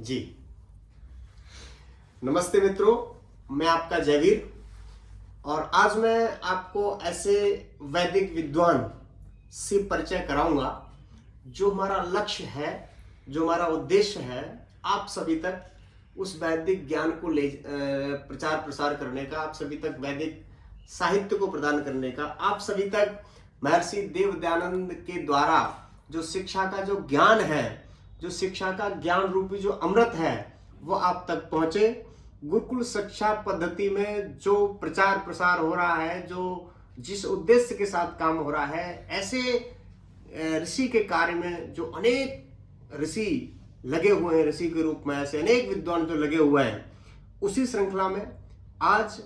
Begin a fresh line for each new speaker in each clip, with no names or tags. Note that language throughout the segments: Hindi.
जी नमस्ते मित्रों, मैं आपका जयवीर और आज मैं आपको ऐसे वैदिक विद्वान से परिचय कराऊंगा जो हमारा लक्ष्य है, जो हमारा उद्देश्य है, आप सभी तक उस वैदिक ज्ञान को ले प्रचार प्रसार करने का, आप सभी तक वैदिक साहित्य को प्रदान करने का, आप सभी तक महर्षि देव दयानंद के द्वारा जो शिक्षा का जो ज्ञान है, जो शिक्षा का ज्ञान रूपी जो अमृत है वो आप तक पहुंचे। गुरुकुल शिक्षा पद्धति में जो प्रचार प्रसार हो रहा है, जो जिस उद्देश्य के साथ काम हो रहा है, ऐसे ऋषि के कार्य में जो अनेक ऋषि लगे हुए हैं, ऋषि के रूप में ऐसे अनेक विद्वान जो लगे हुए हैं, उसी श्रृंखला में आज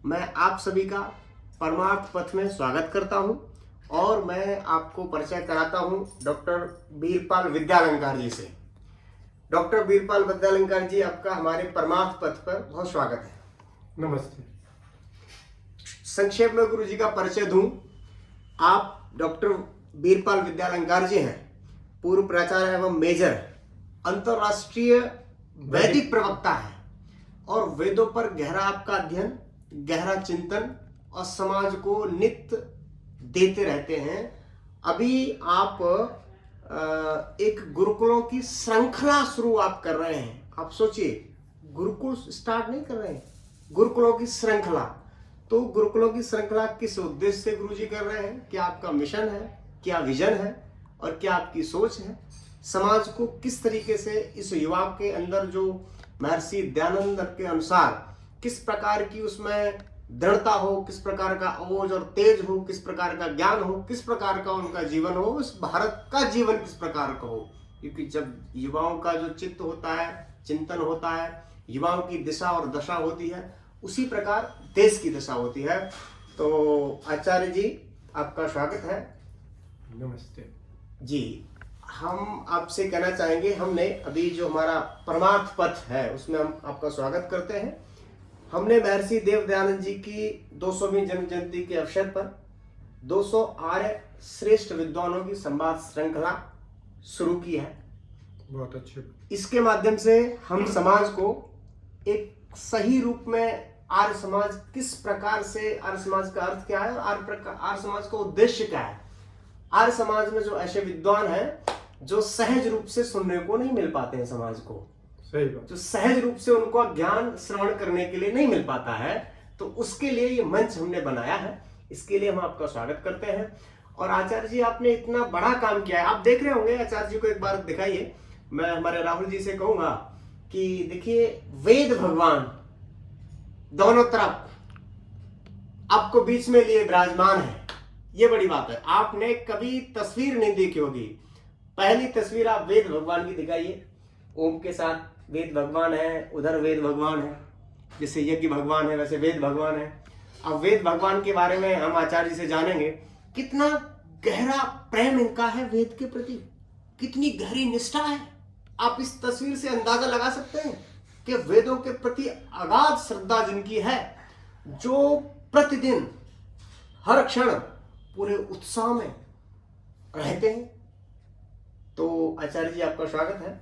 मैं आप सभी का परमार्थ पथ में स्वागत करता हूं और मैं आपको परिचय कराता हूं डॉक्टर वीरपाल विद्यालंकार जी से। डॉक्टर वीरपाल विद्यालंकार जी, आपका हमारे परमार्थ पथ पर बहुत स्वागत है।
नमस्ते।
संक्षेप में गुरु जी का परिचय दूं, आप डॉक्टर वीरपाल विद्यालंकार जी हैं, पूर्व प्राचार्य एवं मेजर, अंतरराष्ट्रीय वैदिक प्रवक्ता है और वेदों पर गहरा आपका अध्ययन, गहरा चिंतन और समाज को नित्य देते रहते हैं। अभी आप एक गुरुकुलों की श्रृंखला शुरू आप कर रहे हैं। आप सोचिए, गुरुकुल स्टार्ट नहीं कर रहे हैं, गुरुकुलों की श्रृंखला। तो गुरुकुलों की श्रृंखला किस उद्देश्य से गुरुजी कर रहे हैं? क्या आपका मिशन है, क्या विजन है और क्या आपकी सोच है? समाज को किस तरीके से इस युवा के अंदर जो महर्षि दयानंद के अनुसार किस प्रकार की उसमें दृढ़ता हो, किस प्रकार का ओज और तेज हो, किस प्रकार का ज्ञान हो, किस प्रकार का उनका जीवन हो, उस भारत का जीवन किस प्रकार का हो। क्योंकि जब युवाओं का जो चित्त होता है, चिंतन होता है, युवाओं की दिशा और दशा होती है, उसी प्रकार देश की दशा होती है। तो आचार्य जी, आपका स्वागत है।
नमस्ते
जी, हम आपसे कहना चाहेंगे, हमने अभी जो हमारा परमार्थ पथ है उसमें हम आपका स्वागत करते हैं। हमने महर्षि देव दयानंद जी की 200वीं जन्म जयंती के अवसर पर 200 आर्य श्रेष्ठ विद्वानों की संवाद श्रृंखला शुरू की है।
बहुत अच्छे।
इसके माध्यम से हम समाज को एक सही रूप में आर्य समाज किस प्रकार से, आर्य समाज का अर्थ क्या है और आर्य समाज का उद्देश्य क्या है। आर्य समाज में जो ऐसे विद्वान हैं जो सहज रूप से सुनने को नहीं मिल पाते हैं, समाज को
सही बात,
जो सहज रूप से उनको ज्ञान श्रवण करने के लिए नहीं मिल पाता है, तो उसके लिए ये मंच हमने बनाया है। इसके लिए हम आपका स्वागत करते हैं। और आचार्य जी, आपने इतना बड़ा काम किया है, आप देख रहे होंगे। आचार्य जी को एक बार दिखाइए। मैं हमारे राहुल जी से कहूंगा कि देखिए, वेद भगवान दोनों तरफ आपको बीच में लिए विराजमान है। ये बड़ी बात है। आपने कभी तस्वीर नहीं देखी होगी, पहली तस्वीर आप वेद भगवान की दिखाइए। ओम के साथ वेद भगवान है, उधर वेद भगवान है, जैसे यज्ञ भगवान है वैसे वेद भगवान है। अब वेद भगवान के बारे में हम आचार्य जी से जानेंगे, कितना गहरा प्रेम इनका है वेद के प्रति, कितनी गहरी निष्ठा है। आप इस तस्वीर से अंदाजा लगा सकते हैं कि वेदों के प्रति अगाध श्रद्धा जिनकी है, जो प्रतिदिन हर क्षण पूरे उत्साह में रहते हैं। तो आचार्य जी, आपका स्वागत है।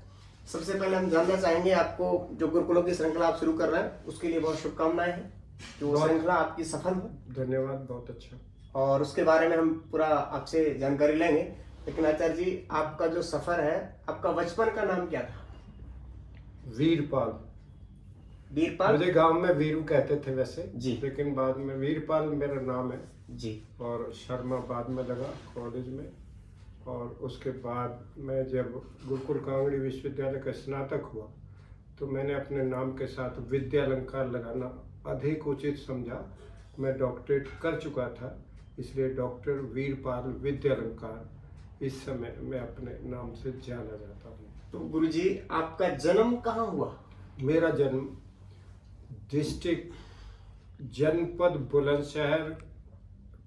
सबसे पहले हम जानना चाहेंगे आपको, जो गुरुकुलों की श्रृंखला आप शुरू कर रहे हैं उसके लिए बहुत शुभकामनाएं हैं, जो श्रृंखला आपकी सफल हो।
धन्यवाद, बहुत अच्छा।
और उसके बारे में हम पूरा आपसे जानकारी लेंगे। लेकिन आचार्य जी, आपका जो सफर है, आपका बचपन का नाम क्या था?
वीरपाल।
वीरपाल?
मुझे गांव में वीरू कहते थे वैसे
जी,
लेकिन बाद में वीरपाल मेरा नाम है
जी।
और शर्मा बाद में लगा कॉलेज में। और उसके बाद मैं जब गुरुकुल कांगड़ी विश्वविद्यालय का स्नातक हुआ तो मैंने अपने नाम के साथ विद्यालंकार लगाना अधिक उचित समझा। मैं डॉक्टरेट कर चुका था, इसलिए डॉक्टर वीरपाल विद्यालंकार इस समय मैं अपने नाम से जाना जाता हूँ।
तो गुरुजी, आपका जन्म कहाँ हुआ?
मेरा जन्म डिस्ट्रिक्ट जनपद बुलंदशहर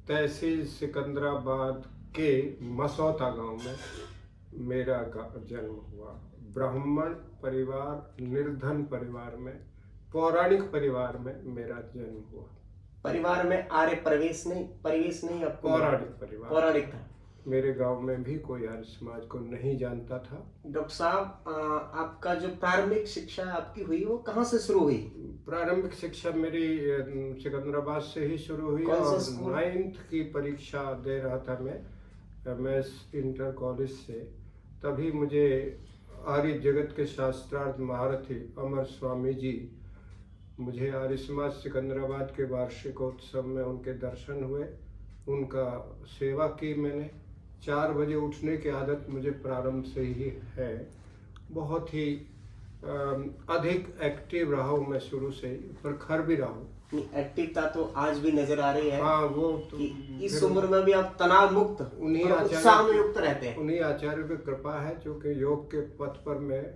तहसील सिकंदराबाद के मसौता गांव में मेरा जन्म हुआ। ब्राह्मण परिवार, निर्धन परिवार में, पौराणिक परिवार में मेरा जन्म हुआ।
परिवार में आर्य परिवेश नहीं, आपको
पौराणिक परिवार।
पौराणिक था।
मेरे गांव में भी कोई आर्य समाज को नहीं जानता था।
डॉक्टर साहब, आपका जो प्रारंभिक शिक्षा आपकी हुई वो कहाँ से शुरू हुई?
प्रारंभिक शिक्षा मेरी सिकंदराबाद से ही शुरू हुई
कौन सा
और
स्कूल?
9th की परीक्षा दे रहा था मैं MS इंटर कॉलेज से। तभी मुझे आर्य जगत के शास्त्रार्थ महारथी अमर स्वामी जी, मुझे आर्य समाज सिकंदराबाद के वार्षिकोत्सव में उनके दर्शन हुए, उनका सेवा की मैंने। 4 बजे उठने की आदत मुझे प्रारंभ से ही है। बहुत ही अधिक एक्टिव रहा हूँ मैं शुरू से ही, प्रखर भी रहा हूँ।
एक्टिवता तो आज भी नजर आ रही है
हाँ, वो तो
कि इस
फिर
उम्र में भी आप तनाव मुक्त
उन्हीं
और उत्साह में युक्त रहते हैं।
उन्हीं आचार्यों की कृपा है, जो कि योग के पथ पर मैं,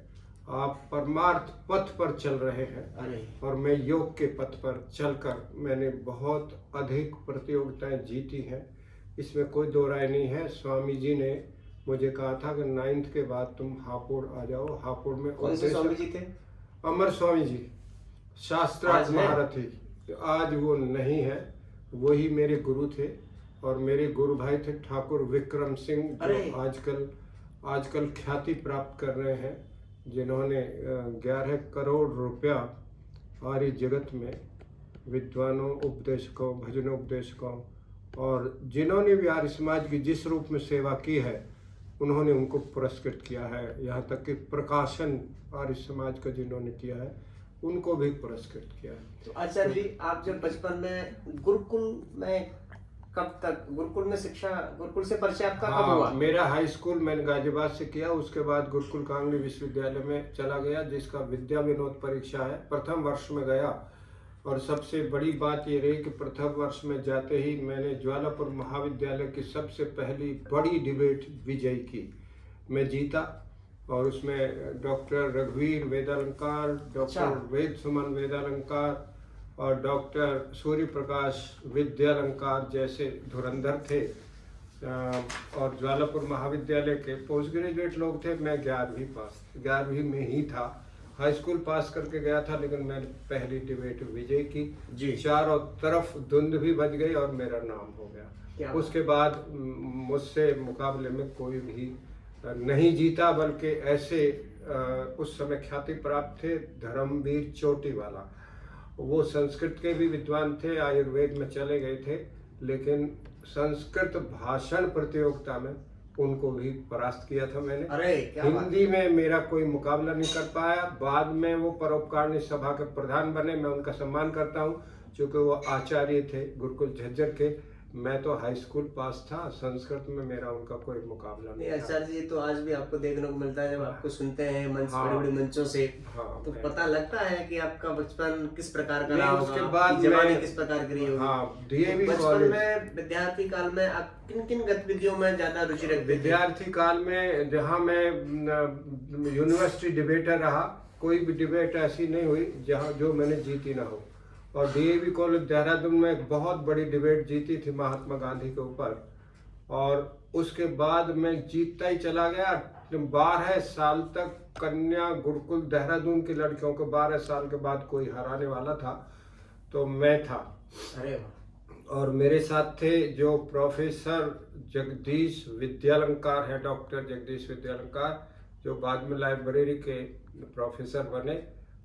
आप परमार्थ पथ पर चल रहे हैं
अरे
और मैं योग के पथ पर चलकर मैंने बहुत अधिक प्रतियोगिताएं जीती हैं, इसमें कोई दो राय नहीं है। स्वामी जी ने मुझे कहा था कि 9th के बाद तुम हापुड़ आ जाओ। हापुड़ में
कौन से स्वामी जी थे?
अमर स्वामी जी, शास्त्रार्थ
आज है?
महारथी। आज वो नहीं है, वही मेरे गुरु थे और मेरे गुरु भाई थे ठाकुर विक्रम सिंह,
अरे!
जो आजकल ख्याति प्राप्त कर रहे हैं, जिन्होंने 11 करोड़ रुपया आर्य जगत में विद्वानों, उपदेशकों, भजनोपदेशकों और जिन्होंने भी आर्य समाज की जिस रूप में सेवा की है, उन्होंने उनको पुरस्कृत किया है। यहाँ तक कि प्रकाशन आर्य समाज का जिन्होंने किया है, उनको भी पुरस्कृत किया है।
तो आचार्य जी, आप जब बचपन में गुरुकुल में, कब तक गुरुकुल में शिक्षा, गुरुकुल से परिचय आपका कब हुआ?
मेरा हाई स्कूल मैंने गाजियाबाद से किया, उसके बाद गुरुकुल कांगड़ी विश्वविद्यालय में चला गया, जिसका विद्या विनोद परीक्षा है। प्रथम वर्ष में गया और सबसे बड़ी बात ये रही कि प्रथम वर्ष में जाते ही मैंने ज्वालापुर महाविद्यालय की सबसे पहली बड़ी डिबेट विजय की। मैं जीता और उसमें डॉक्टर रघुवीर वेदालंकार, डॉक्टर वेद सुमन वेदालंकार और डॉक्टर सूर्य प्रकाश विद्यालंकार जैसे धुरंधर थे। और ज्वालापुर महाविद्यालय के पोस्ट ग्रेजुएट लोग थे। मैं 11वीं में ही था, हाई स्कूल पास करके गया था, लेकिन मैंने पहली डिबेट विजय की
जी।
चारों तरफ धुंध भी बज गई और मेरा नाम हो गया। उसके बाद मुझसे मुकाबले में कोई भी नहीं जीता, बल्कि ऐसे उस समय ख्याति प्राप्त थे धर्मवीर चोटीवाला। वो संस्कृत के भी विद्वान थे, आयुर्वेद में चले गए थे, लेकिन संस्कृत भाषण प्रतियोगिता में उनको भी परास्त किया था मैंने।
अरे क्या
हिंदी में मेरा कोई मुकाबला नहीं कर पाया। बाद में वो परोपकारिणी सभा के प्रधान बने, मैं उनका सम्मान करता हूँ, क्योंकि वो आचार्य थे गुरुकुल झज्जर के। मैं तो हाई स्कूल पास था, संस्कृत में मेरा उनका कोई मुकाबला
नहीं।
नहीं था।
आचार्य जी, तो आज भी आपको देखने को मिलता है, जब आपको सुनते हैं मंच,
हाँ।
बड़े बड़े मंचों से, तो
मैं-
पता लगता है कि आपका बचपन किस प्रकार का रहा
नहीं,
होगा,
उसके बाद
आपकी जवानी
मैं-
किस प्रकार की रही होगी।
हाँ, DAV
बचपन
कॉलेज।
में, विद्यार्थी काल में आप किन किन गतिविधियों में ज्यादा रुचि रखते थे?
विद्यार्थी काल में जहाँ मैं यूनिवर्सिटी डिबेटर रहा, कोई भी डिबेट ऐसी नहीं हुई जहाँ जो मैंने जीती ना हो। और DAV कॉलेज देहरादून में एक बहुत बड़ी डिबेट जीती थी महात्मा गांधी के ऊपर, और उसके बाद मैं जीतता ही चला गया। 12 साल तक कन्या गुरुकुल देहरादून की लड़कियों को 12 साल के बाद कोई हराने वाला था तो मैं था।
अरे वाह।
और मेरे साथ थे जो प्रोफेसर जगदीश विद्यालंकार है, डॉक्टर जगदीश विद्यालंकार, जो बाद में लाइब्रेरी के प्रोफेसर बने,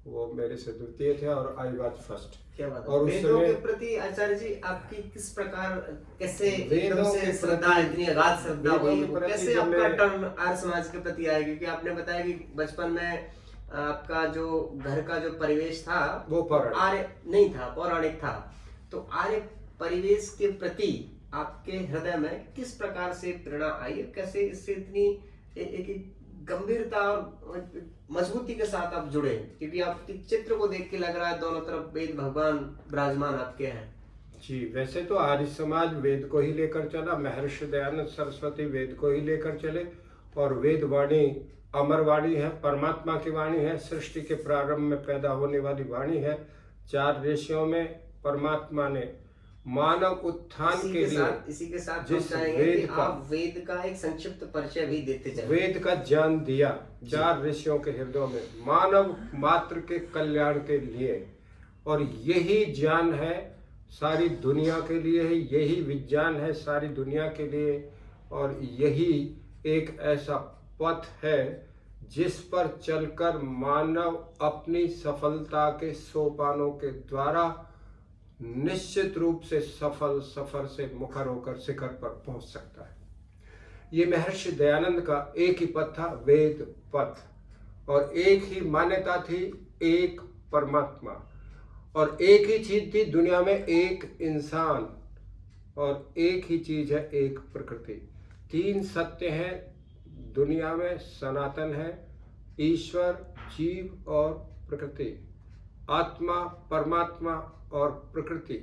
वो मेरे से द्वितीय थे और आई वाज फर्स्ट।
क्या बात है।
और उस
वेदों
समय
के प्रति आचार्य जी आपकी किस प्रकार, कैसे
वेदों
एकदम से
के
श्रद्धा,
प्रति-
इतनी अगाध श्रद्धा
वेदों
हुई,
के प्रति
कैसे
जब
आपका
मैं-
टर्न आर्य समाज के प्रति आया? क्योंकि आपने बताया कि बचपन में आपका जो घर का जो परिवेश था
वो पौराणिक
आर्य नहीं था, पौराणिक था। तो आर्य परिवेश के प्रति आपके हृदय में किस प्रकार से प्रेरणा आई, कैसे इससे इतनी एक गंभीरता और मजबूती के साथ आप जुड़े? क्योंकि आपके चित्र को देख के लग रहा है दोनों तरफ वेद भगवान विराजमान आपके हैं।
जी, वैसे तो आर्य समाज वेद को ही लेकर चला, महर्षि दयानंद सरस्वती वेद को ही लेकर चले, और वेद वाणी अमर वाणी है, परमात्मा की वाणी है, सृष्टि के प्रारंभ में पैदा होने वाली वाणी है। 4 ऋषियों में परमात्मा ने मानव उत्थान के लिए
इसी के साथ हम
जिस
चाहेंगे
वेद
कि
का-
आप वेद का एक संक्षिप्त परिचय भी देते चलें।
वेद का ज्ञान दिया 4 ऋषियों के हृदयों में मानव मात्र के कल्याण के लिए, और यही ज्ञान है सारी दुनिया के लिए है, यही विज्ञान है सारी दुनिया के लिए। और यही एक ऐसा पथ है जिस पर चलकर मानव अपनी सफलता के सोपानों के द्वारा निश्चित रूप से सफल सफर से मुखर होकर शिखर पर पहुंच सकता है। ये महर्षि दयानंद का एक ही पथ था, वेद पथ, और एक ही मान्यता थी, एक परमात्मा, और एक ही चीज थी दुनिया में, एक इंसान, और एक ही चीज है, एक प्रकृति। तीन सत्य हैं दुनिया में, सनातन है, ईश्वर, जीव और प्रकृति, आत्मा, परमात्मा और प्रकृति।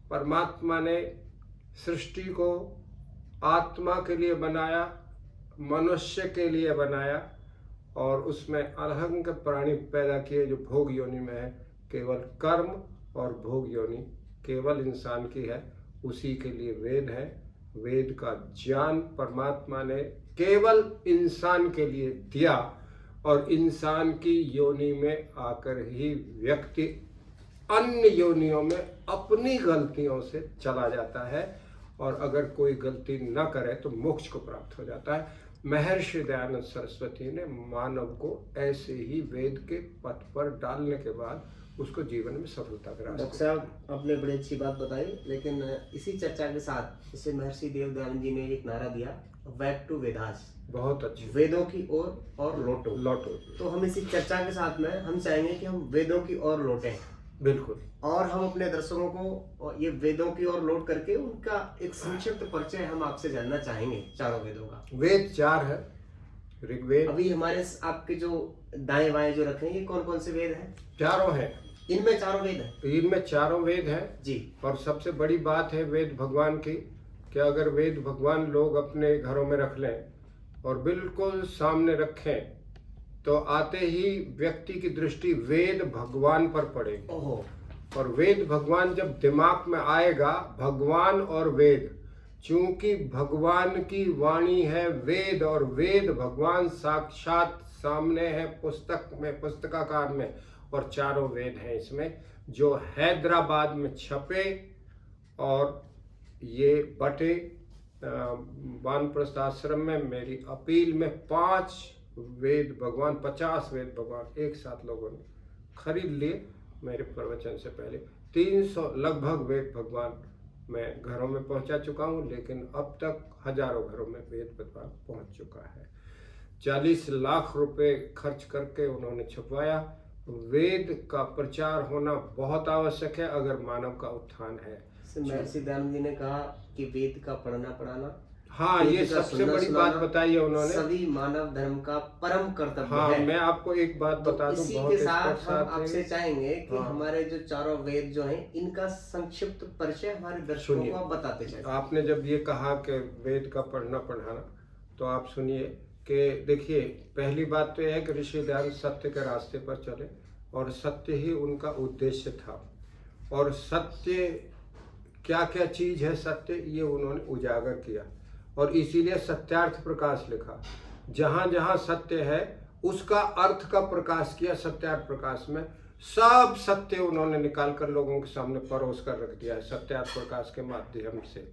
परमात्मा ने सृष्टि को आत्मा के लिए बनाया, मनुष्य के लिए बनाया, और उसमें असंख्य प्राणी पैदा किए जो भोग योनि में है। केवल कर्म और भोग योनि केवल इंसान की है, उसी के लिए वेद है। वेद का ज्ञान परमात्मा ने केवल इंसान के लिए दिया, और इंसान की योनि में आकर ही व्यक्ति अन्य योनियों में अपनी गलतियों से चला जाता है, और अगर कोई गलती न करे तो मोक्ष को प्राप्त हो जाता है। महर्षि दयानंद सरस्वती ने मानव को ऐसे ही वेद के पथ पर डालने के बाद उसको जीवन में सफलता का रास्ता।
डॉक्टर साहब, आपने बड़ी अच्छी बात बताई, लेकिन इसी चर्चा के साथ जैसे महर्षि देव दयानंद जी ने एक नारा दिया, बैक टू वेदास,
बहुत अच्छी,
वेदों की ओर और लौटो। तो हम इसी चर्चा के साथ में हम चाहेंगे कि हम वेदों की ओर लौटें।
बिल्कुल।
और हम अपने दर्शकों को ये वेदों की ओर लौट करके उनका एक संक्षिप्त परिचय हम आपसे जानना चाहेंगे चारों वेदों का।
वेद चार है, ऋग्वेद।
अभी हमारे आपके जो दाएं बाएं जो रखे हैं, ये कौन कौन से वेद हैं?
चारों हैं।
इनमें चारों वेद हैं?
इनमें चारों वेद हैं
जी।
और सबसे बड़ी बात है वेद भगवान की, कि अगर वेद भगवान लोग अपने घरों में रख लें और बिल्कुल सामने रखें तो आते ही व्यक्ति की दृष्टि वेद भगवान पर पड़ेगी।
ओहो।
और वेद भगवान जब दिमाग में आएगा, भगवान और वेद, चूंकि भगवान की वाणी है वेद, और वेद भगवान साक्षात सामने है पुस्तक में, पुस्तकाकार में, और चारों वेद हैं इसमें, जो हैदराबाद में छपे और ये बटे। वानप्रस्थ आश्रम में मेरी अपील में 5 वेद भगवान, 50 वेद भगवान एक साथ लोगों ने खरीद लिए मेरे प्रवचन से पहले। 300 लगभग वेद भगवान मैं घरों में पहुंचा चुका हूं, लेकिन अब तक हजारों घरों में वेद भगवान पहुंच चुका है। 40 लाख रुपए खर्च करके उन्होंने छपवाया। वेद का प्रचार होना बहुत आवश्यक है अगर मानव का उत्थान है।
महर्षि दयानंद जी ने कहा कि वेद का पढ़ना पढ़ाना,
हाँ, ये सबसे बड़ी बात बताई है उन्होंने,
सभी मानव धर्म का परम कर्तव्य
हाँ,
है।
मैं आपको एक बात बता दूं,
इसी के साथ हम आपसे चाहेंगे कि हमारे जो चारों वेद जो हैं, इनका संक्षिप्त परिचय हमारे दर्शकों को आप बताते चलें।
आपने जब ये कहा कि वेद का पढ़ना पढ़ाना, तो आप सुनिए कि देखिए, पहली बात तो यह है कि ऋषि दयानंद सत्य के रास्ते पर चले, और सत्य ही उनका उद्देश्य था। और सत्य क्या क्या चीज है, सत्य ये उन्होंने उजागर किया, और इसीलिए सत्यार्थ प्रकाश लिखा। जहाँ जहाँ सत्य है उसका अर्थ का प्रकाश किया। सत्यार्थ प्रकाश में सब सत्य उन्होंने निकाल कर लोगों के सामने परोस कर रख दिया है सत्यार्थ प्रकाश के माध्यम से।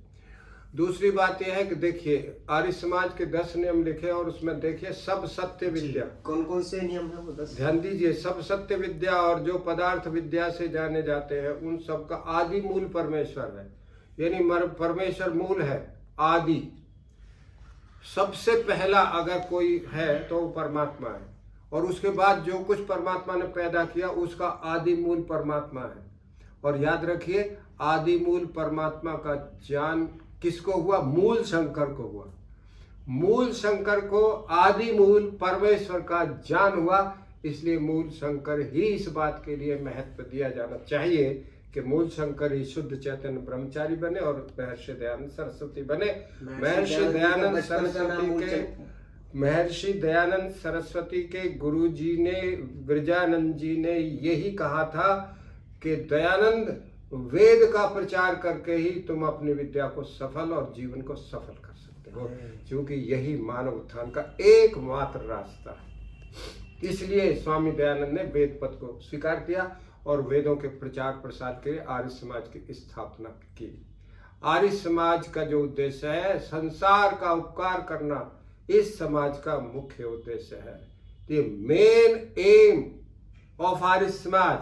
दूसरी बात यह है कि देखिए, आर्य समाज के 10 नियम लिखे, और उसमें देखिए सब सत्य विद्या।
कौन कौन से नियम है वो 10?
ध्यान दीजिए, सब सत्य विद्या और जो पदार्थ विद्या से जाने जाते हैं उन सब का आदि मूल परमेश्वर है। यानी परमेश्वर मूल है, आदि, सबसे पहला अगर कोई है तो वो परमात्मा है, और उसके बाद जो कुछ परमात्मा ने पैदा किया उसका आदि मूल परमात्मा है। और याद रखिए, आदि मूल परमात्मा का ज्ञान किसको हुआ? मूल शंकर को हुआ। मूल शंकर को आदि मूल परमेश्वर का ज्ञान हुआ, इसलिए मूल शंकर ही इस बात के लिए महत्व दिया जाना चाहिए कि मूल शंकर ही शुद्ध चैतन्य ब्रह्मचारी बने और महर्षि दयानंद सरस्वती बने। महर्षि दयानंद सरस्वती के गुरु जी ने, विरजानंद जी ने यही कहा था कि दयानंद, वेद का प्रचार करके ही तुम अपनी विद्या को सफल और जीवन को सफल कर सकते हो, क्योंकि यही मानव उत्थान का एकमात्र रास्ता है। इसलिए स्वामी दयानंद ने वेद पद को स्वीकार किया और वेदों के प्रचार प्रसार के लिए आर्य समाज की स्थापना की। आर्य समाज का जो उद्देश्य है, संसार का उपकार करना, इस समाज का मुख्य उद्देश्य है। The main M of Arya Samaj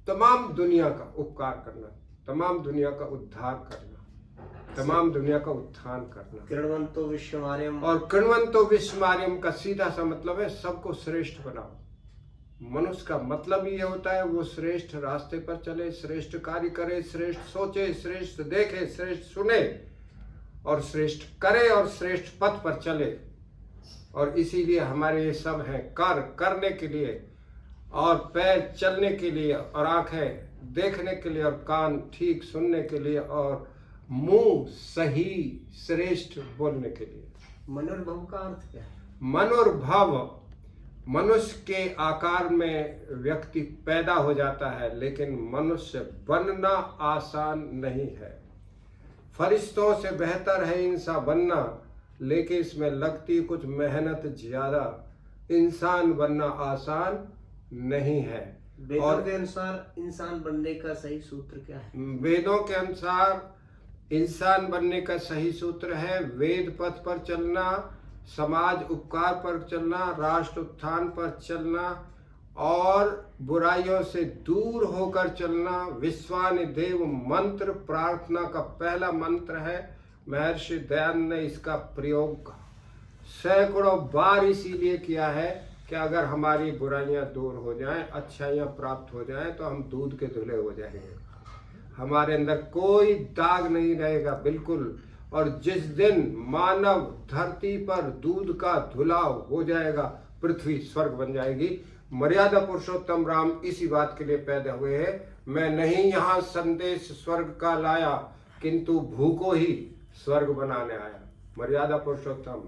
तमाम दुनिया का उपकार करना, तमाम दुनिया का उद्धार करना, तमाम दुनिया का उत्थान करना।
कृण्वन्तो विश्वमार्यम,
और कृण्वन्तो विश्वमार्यम का सीधा सा मतलब है सबको श्रेष्ठ बनाओ। मनुष्य का मतलब ये होता है वो श्रेष्ठ रास्ते पर चले, श्रेष्ठ कार्य करे, श्रेष्ठ सोचे, श्रेष्ठ देखे, श्रेष्ठ सुने और श्रेष्ठ करे और श्रेष्ठ पथ पर चले। और इसीलिए हमारे ये सब हैं, करने के लिए और पैर चलने के लिए और आंखें देखने के लिए और कान ठीक सुनने के लिए और मुंह सही श्रेष्ठ बोलने के लिए।
मनोर्भव का अर्थ क्या है?
मनोर्भव, मनुष्य के आकार में व्यक्ति पैदा हो जाता है, लेकिन मनुष्य बनना आसान नहीं है। फरिश्तों से बेहतर है इंसान बनना, लेकिन इसमें लगती कुछ मेहनत ज्यादा। इंसान बनना आसान नहीं है।
वेदों के अनुसार इंसान बनने का सही सूत्र क्या है?
वेदों के अनुसार इंसान बनने का सही सूत्र है वेद पथ पर चलना, समाज उपकार पर चलना, राष्ट्र उत्थान पर चलना और बुराइयों से दूर होकर चलना। विश्वानि देव मंत्र प्रार्थना का पहला मंत्र है। महर्षि दयानंद ने इसका प्रयोग सैकड़ों बार इसीलिए किया है कि अगर हमारी बुराइयां दूर हो जाएं, अच्छाइयां प्राप्त हो जाएं, तो हम दूध के धुले हो जाएंगे, हमारे अंदर कोई दाग नहीं रहेगा बिल्कुल। और जिस दिन मानव धरती पर दूध का धुलाव हो जाएगा, पृथ्वी स्वर्ग बन जाएगी। मर्यादा पुरुषोत्तम राम इसी बात के लिए पैदा हुए हैं। मैं नहीं यहाँ संदेश स्वर्ग का लाया, किंतु भूखों ही स्वर्ग बनाने आया। मर्यादा पुरुषोत्तम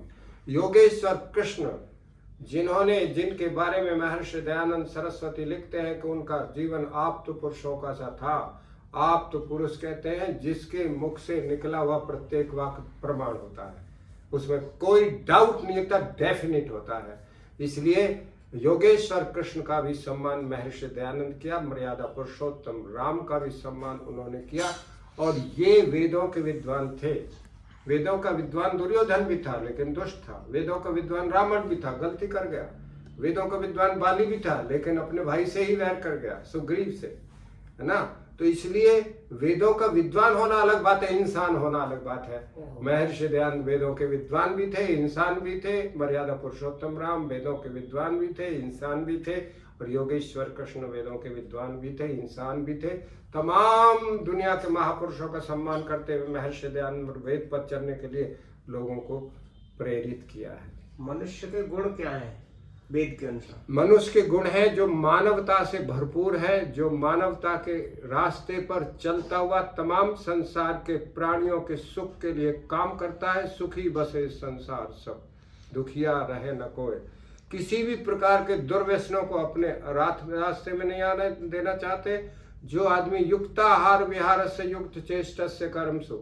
योगेश्वर कृष्ण, जिनके बारे में महर्षि दयानंद सरस्वती लिखते हैं कि उनका जीवन आप्त पुरुषों का सा था। आप्त पुरुष कहते हैं जिसके मुख से निकला हुआ प्रत्येक वाक्य प्रमाण होता है, उसमें कोई डाउट नहीं होता, डेफिनेट होता है। इसलिए योगेश्वर कृष्ण का भी सम्मान महर्षि दयानंद किया, मर्यादा पुरुषोत्तम राम का भी सम्मान उन्होंने किया। और ये वेदों के विद्वान थे। वेदों का विद्वान दुर्योधन भी था लेकिन दुष्ट था। वेदों का विद्वान रावण भी था, गलती कर गया। वेदों का विद्वान बाली भी था लेकिन अपने भाई से ही वैर कर गया, सुग्रीव से, है ना। तो इसलिए वेदों का विद्वान होना अलग बात है, इंसान होना अलग बात है। महर्षि दयानंद वेदों के विद्वान भी थे, इंसान भी थे। मर्यादा पुरुषोत्तम राम वेदों के विद्वान भी थे, इंसान भी थे। और योगेश्वर कृष्ण वेदों के विद्वान भी थे, इंसान भी थे। तमाम दुनिया के महापुरुषों का सम्मान करते हुए महर्षि दयानंद वेद पर चलने के लिए लोगों को प्रेरित किया है।
मनुष्य के गुण क्या है वेद के अनुसार?
मनुष्य के गुण है जो मानवता से भरपूर है, जो मानवता के रास्ते पर चलता हुआ तमाम संसार के प्राणियों के सुख के लिए काम करता है। सुखी बसे संसार सब, दुखिया रहे न कोई। किसी भी प्रकार के दुर्व्यसनों को अपने रास्ते में नहीं आने देना चाहते। जो आदमी युक्ताहार विहार से युक्त चेष्टस्य कर्मसु,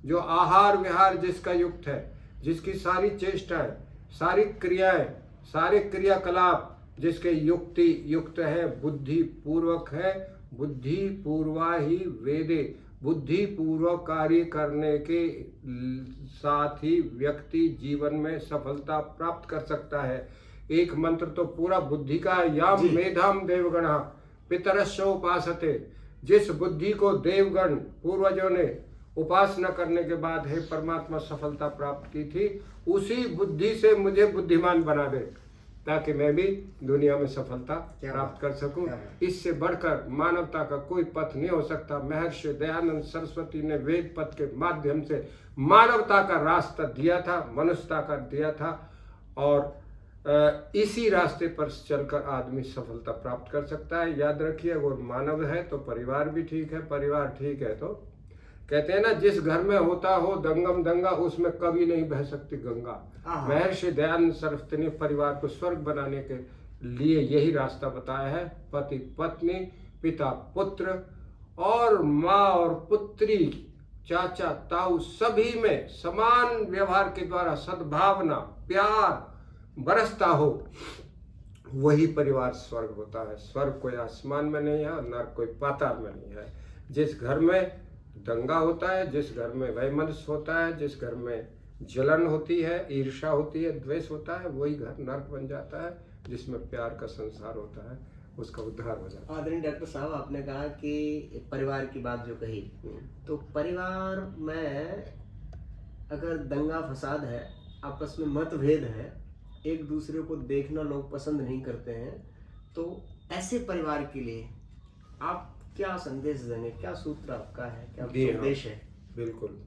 जो आहार विहार जिसका युक्त है, जिसकी सारी चेष्टाएं, सारी क्रियाएं, सारे क्रियाकलाप जिसके युक्त है, बुद्धि पूर्वक है, बुद्धि पूर्वा ही वेदे, बुद्धि पूर्वक कार्य करने के साथ ही व्यक्ति जीवन में सफलता प्राप्त कर सकता है। एक मंत्र तो पूरा बुद्धि का, याम मेधाम देवगणा पितरस्य उपासते। जिस बुद्धि को देवगण पूर्वजों ने उपासना करने के बाद हे परमात्मा सफलता प्राप्त की थी, उसी बुद्धि से मुझे बुद्धिमान बना दे ताकि मैं भी दुनिया में सफलता प्राप्त कर सकूं। इससे बढ़कर मानवता का कोई पथ नहीं हो सकता। महर्षि दयानंद सरस्वती ने वेद पथ के माध्यम से मानवता का रास्ता दिया था, मनुष्यता का दिया था। और इसी रास्ते पर चलकर आदमी सफलता प्राप्त कर सकता है। याद रखिए, वो मानव है तो परिवार भी ठीक है, परिवार ठीक है तो कहते हैं ना, जिस घर में होता हो दंगम दंगा उसमें कभी नहीं बह सकती गंगा। महर्षि दयानंद सरस्वती ने परिवार को स्वर्ग बनाने के लिए यही रास्ता बताया है। पति पत्नी, पिता पुत्र और माँ और पुत्री, चाचा ताऊ सभी में समान व्यवहार के द्वारा सद्भावना प्यार बरसता हो, वही परिवार स्वर्ग होता है। स्वर्ग कोई आसमान में नहीं है और नरक कोई पाताल में नहीं है। जिस घर में दंगा होता है, जिस घर में वैमनस्य होता है, जिस घर में जलन होती है, ईर्ष्या होती है, द्वेष होता है, वही घर नर्क बन जाता है। जिसमें प्यार का संसार होता है, उसका उद्धार हो जाता है।
आदरणीय डॉक्टर साहब, आपने कहा कि परिवार की बात जो कही, तो परिवार में अगर दंगा फसाद है, आपस में मतभेद है, एक दूसरे को देखना लोग पसंद नहीं करते हैं, तो ऐसे परिवार के लिए आप क्या संदेश देंगे? क्या सूत्र आपका है, क्या उपदेश है?
बिल्कुल।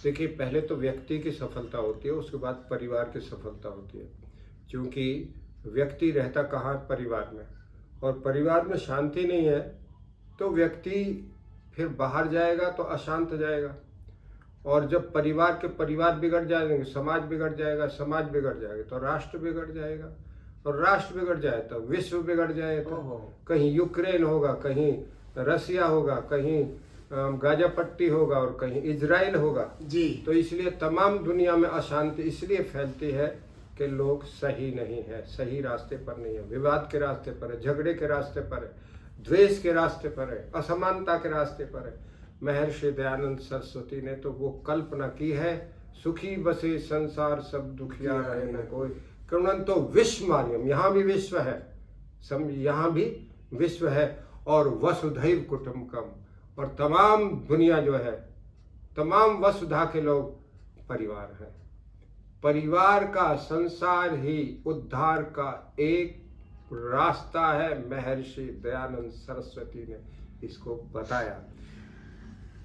देखिए, पहले तो व्यक्ति की सफलता होती है, उसके बाद परिवार की सफलता होती है। क्योंकि व्यक्ति रहता कहाँ? परिवार में। और परिवार में शांति नहीं है तो व्यक्ति फिर बाहर जाएगा तो अशांत जाएगा। और जब परिवार बिगड़ जाएंगे, समाज बिगड़ जाएगा, समाज बिगड़ जाएगा तो राष्ट्र बिगड़ जाएगा, और राष्ट्र बिगड़ जाए तो विश्व बिगड़ जाएगा। कहीं यूक्रेन होगा, कहीं रसिया होगा, कहीं गाजा पट्टी होगा, और कहीं इजराइल होगा
जी।
तो इसलिए तमाम दुनिया में अशांति इसलिए फैलती है कि लोग सही नहीं है, सही रास्ते पर नहीं है, विवाद के रास्ते पर है, झगड़े के रास्ते पर है, द्वेष के रास्ते पर है, असमानता के रास्ते पर है। महर्षि दयानंद सरस्वती ने तो वो कल्पना की है, सुखी बसे संसार सब दुखिया रहे न कोई, कृणंतो विश्व मान्यम, यहाँ भी विश्व है, यहाँ भी विश्व है, और वसुधैव कुटुंबकम, और तमाम दुनिया जो है, तमाम वसुधा के लोग परिवार हैं। परिवार का, संसार ही उद्धार का एक रास्ता है। महर्षि दयानंद सरस्वती ने इसको बताया।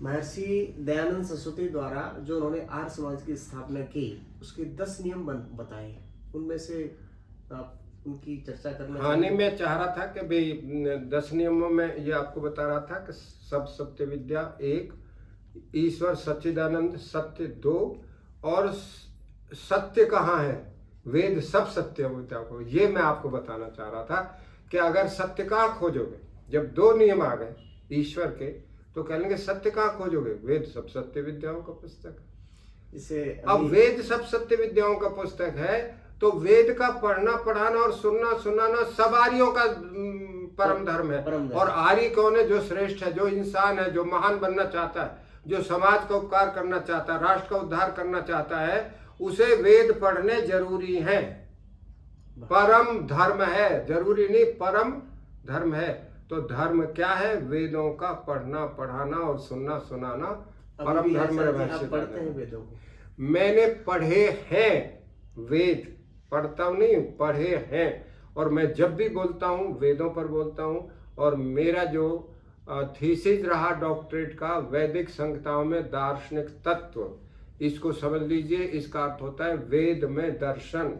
महर्षि दयानंद सरस्वती द्वारा जो उन्होंने आर्य समाज की स्थापना की, उसके 10 नियम बताए, उनमें से आप उनकी चर्चा करना?
हाँ, नहीं, मैं चाह रहा था कि भाई 10 नियमों में ये आपको बता रहा था कि सब सत्य विद्या 1, ईश्वर सच्चिदानंद सत्य 2, और सत्य कहाँ है? वेद सब सत्य विद्या को, ये मैं आपको बताना चाह रहा था कि अगर सत्य कहाँ खोजोगे, जब 2 नियम आ गए ईश्वर के, तो कह लेंगे सत्य कहाँ खोजोगे? वेद सब सत्य विद्याओं का पुस्तक है।
इसे
अब वेद सब सत्य विद्याओं का पुस्तक है तो वेद का पढ़ना, पढ़ाना और सुनना, सुनाना सब आर्यों का परम धर्म है। और आर्य कौन है? जो श्रेष्ठ है, जो इंसान है, जो महान बनना चाहता है, जो समाज का उपकार करना चाहता है, राष्ट्र का उद्धार करना चाहता है, उसे वेद पढ़ने जरूरी है। परम धर्म है, जरूरी नहीं, परम धर्म है। तो धर्म क्या है? वेदों का पढ़ना, पढ़ाना और सुनना, सुनाना परम धर्म है।
पढ़ते हैं वेदों को?
मैंने पढ़े हैं वेद, पढ़ता हूँ नहीं, पढ़े हैं। और मैं जब भी बोलता हूँ वेदों पर बोलता हूँ। और मेरा जो थीसिस रहा डॉक्टरेट का, वैदिक संहिताओं में दार्शनिक तत्व, इसको समझ लीजिए। इसका अर्थ होता है वेद में दर्शन।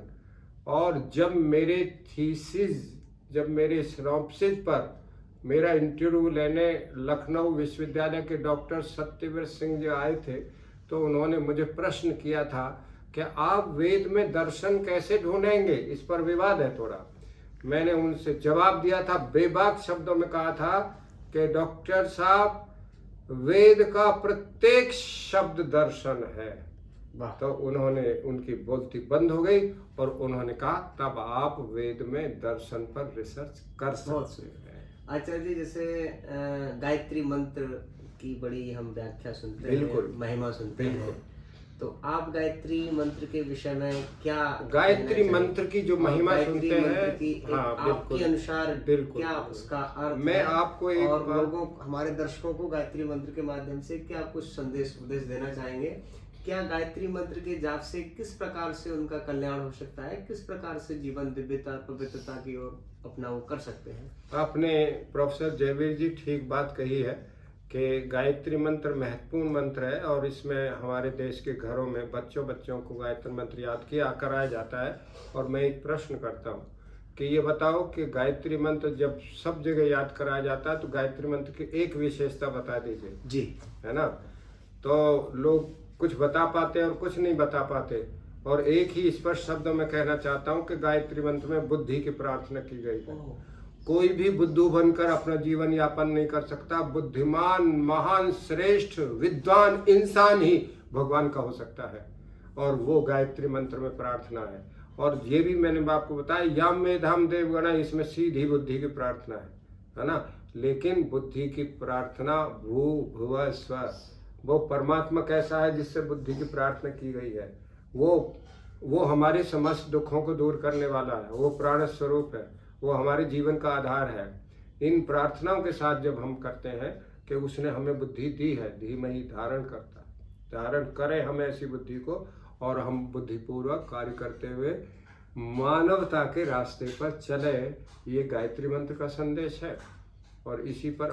और जब मेरे थीसिस, जब मेरे सिनॉप्सिस पर मेरा इंटरव्यू लेने लखनऊ विश्वविद्यालय के डॉक्टर सत्यवीर सिंह जी आए थे, तो उन्होंने मुझे प्रश्न किया था कि आप वेद में दर्शन कैसे ढूंढेंगे? इस पर विवाद है थोड़ा। मैंने उनसे जवाब दिया था, बेबाक शब्दों में कहा था कि डॉक्टर साहब, वेद का प्रत्येक शब्द दर्शन है। तो उन्होंने, उनकी बोलती बंद हो गई और उन्होंने कहा तब आप वेद में दर्शन पर रिसर्च कर सकते हैं।
आचार्य जी, जैसे गायत्री मंत्र की बड़ी हम व्याख्या सुनते
हैं,
महिमा सुनते हैं, तो आप गायत्री मंत्र के विषय में क्या?
गायत्री मंत्र की जो महिमा सुनते हैं,
आपके अनुसार क्या उसका अर्थ
मैं
है?
आपको एक
और लोगों, हमारे दर्शकों को गायत्री मंत्र के माध्यम से क्या कुछ संदेश उपदेश देना चाहेंगे? क्या गायत्री मंत्र के जाप से किस प्रकार से उनका कल्याण हो सकता है? किस प्रकार से जीवन दिव्यता, पवित्रता की ओर अपना वो कर सकते हैं?
आपने प्रोफेसर जयवीर जी ठीक बात कही है कि गायत्री मंत्र महत्वपूर्ण मंत्र है। और इसमें हमारे देश के घरों में बच्चों को गायत्री मंत्र याद किया कराया जाता है। और मैं एक प्रश्न करता हूँ कि ये बताओ कि गायत्री मंत्र जब सब जगह याद कराया जाता है तो गायत्री मंत्र की एक विशेषता बता दीजिए
जी,
है ना। तो लोग कुछ बता पाते और कुछ नहीं बता पाते। और एक ही स्पष्ट शब्दों में कहना चाहता हूँ कि गायत्री मंत्र में बुद्धि की प्रार्थना की गई है। कोई भी बुद्धू बनकर अपना जीवन यापन नहीं कर सकता। बुद्धिमान, महान, श्रेष्ठ, विद्वान इंसान ही भगवान का हो सकता है। और वो गायत्री मंत्र में प्रार्थना है। और ये भी मैंने आपको बताया, यम मेधाम देवगणा, इसमें सीधी बुद्धि की प्रार्थना है ना। लेकिन बुद्धि की प्रार्थना भू भुव स्व, वो परमात्मा कैसा है जिससे बुद्धि की प्रार्थना की गई है, वो हमारे समस्त दुखों को दूर करने वाला है, वो प्राण स्वरूप है, वो हमारे जीवन का आधार है। इन प्रार्थनाओं के साथ जब हम करते हैं कि उसने हमें बुद्धि दी है, धीमहि धारण करता, धारण करें हमें ऐसी बुद्धि को, और हम बुद्धिपूर्वक कार्य करते हुए मानवता के रास्ते पर चले। ये गायत्री मंत्र का संदेश है और इसी पर